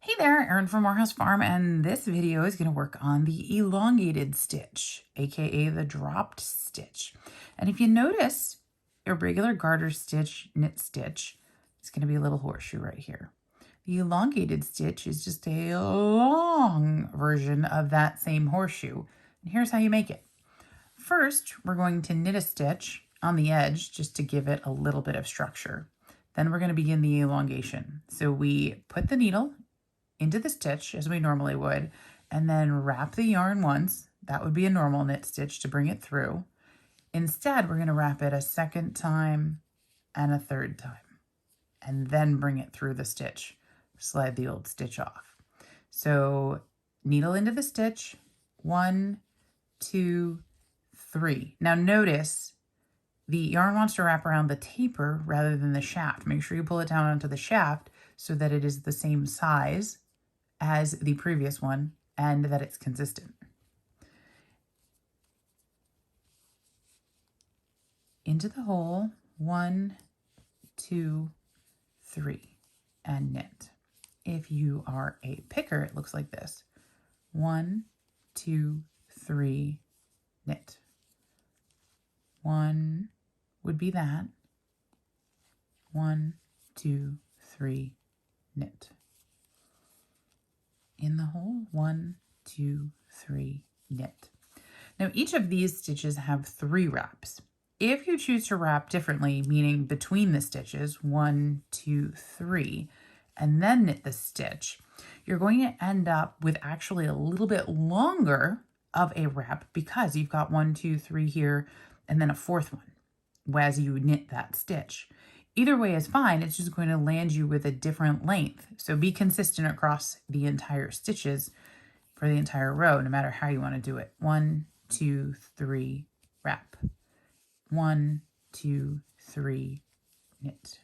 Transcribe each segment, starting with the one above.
Hey there, Erin from Morehouse Farm, and this video is going to work on the elongated stitch, aka the dropped stitch. And if you notice, a regular garter stitch, knit stitch, it's going to be a little horseshoe right here. The elongated stitch is just a long version of that same horseshoe. And here's how you make it. First, we're going to knit a stitch on the edge just to give it a little bit of structure. Then we're going to begin the elongation. So we put the needle into the stitch as we normally would, and then wrap the yarn once. That would be a normal knit stitch to bring it through. Instead, we're going to wrap it a second time and a third time, and then bring it through the stitch. Slide the old stitch off. So needle into the stitch, 1, 2, 3. Now notice the yarn wants to wrap around the taper rather than the shaft. Make sure you pull it down onto the shaft so that it is the same size as the previous one and that it's consistent. Into the hole, 1, 2, 3, and knit. If you are a picker, it looks like this. 1, 2, 3, knit. 1 would be that. 1, 2, 3, knit. In the hole, 1, 2, 3, knit. Now each of these stitches have 3 wraps. If you choose to wrap differently, meaning between the stitches, 1, 2, 3, and then knit the stitch, you're going to end up with actually a little bit longer of a wrap because you've got 1, 2, 3 here, and then a 4th one as you knit that stitch. Either way is fine, it's just going to land you with a different length. So be consistent across the entire stitches for the entire row, no matter how you want to do it. 1, 2, 3, wrap. 1, 2, 3, knit.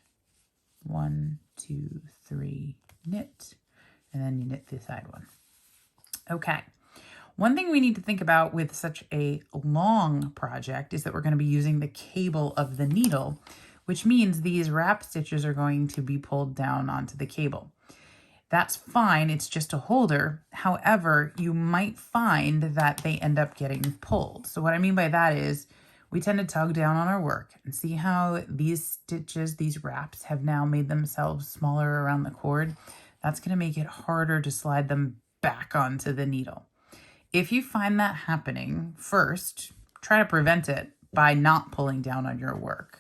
1, 2, 3, knit. And then you knit the side one. Okay. One thing we need to think about with such a long project is that we're going to be using the cable of the needle, which means these wrap stitches are going to be pulled down onto the cable. That's fine, it's just a holder. However, you might find that they end up getting pulled. So what I mean by that is we tend to tug down on our work and see how these stitches, these wraps have now made themselves smaller around the cord. That's going to make it harder to slide them back onto the needle. If you find that happening, first, try to prevent it by not pulling down on your work.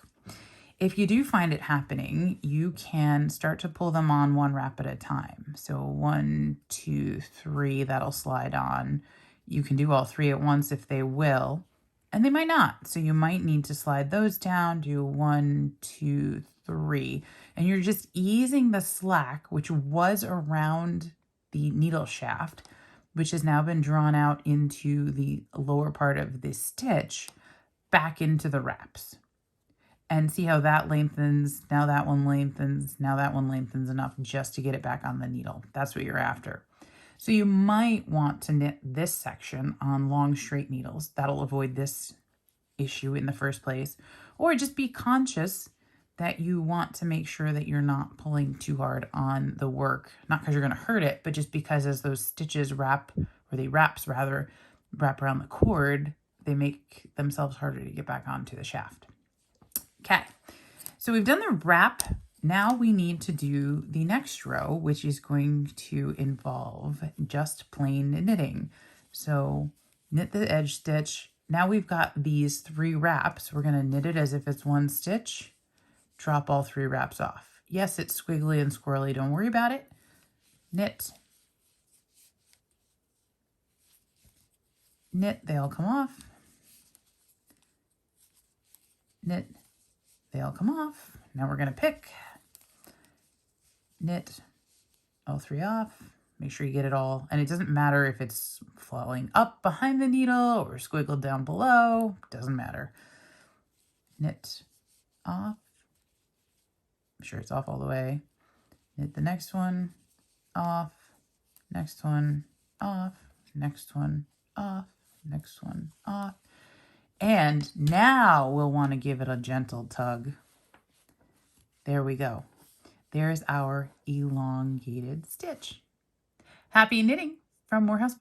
If you do find it happening, you can start to pull them on 1 wrap at a time. So 1, 2, 3, that'll slide on. You can do all 3 at once if they will, and they might not. So you might need to slide those down, do 1, 2, 3, and you're just easing the slack, which was around the needle shaft, which has now been drawn out into the lower part of this stitch, back into the wraps. And see how that lengthens, now that one lengthens, now that one lengthens enough just to get it back on the needle. That's what you're after. So you might want to knit this section on long straight needles. That'll avoid this issue in the first place. Or just be conscious that you want to make sure that you're not pulling too hard on the work. Not because you're going to hurt it, but just because as those stitches wrap, or the wraps rather, wrap around the cord, they make themselves harder to get back onto the shaft. Okay, so we've done the wrap. Now we need to do the next row, which is going to involve just plain knitting. So knit the edge stitch. Now we've got these 3 wraps. We're going to knit it as if it's 1 stitch, drop all 3 wraps off. Yes, it's squiggly and squirrely. Don't worry about it. Knit. Knit, they all come off. Knit. They all come off. Now we're going to pick, knit all 3 off. Make sure you get it all. And it doesn't matter if it's falling up behind the needle or squiggled down below. Doesn't matter. Knit off. Make sure it's off all the way. Knit the next one off. Next one off. Next one off. Next one off. And now we'll want to give it a gentle tug. There we go. There's our elongated stitch. Happy knitting from Morehouse.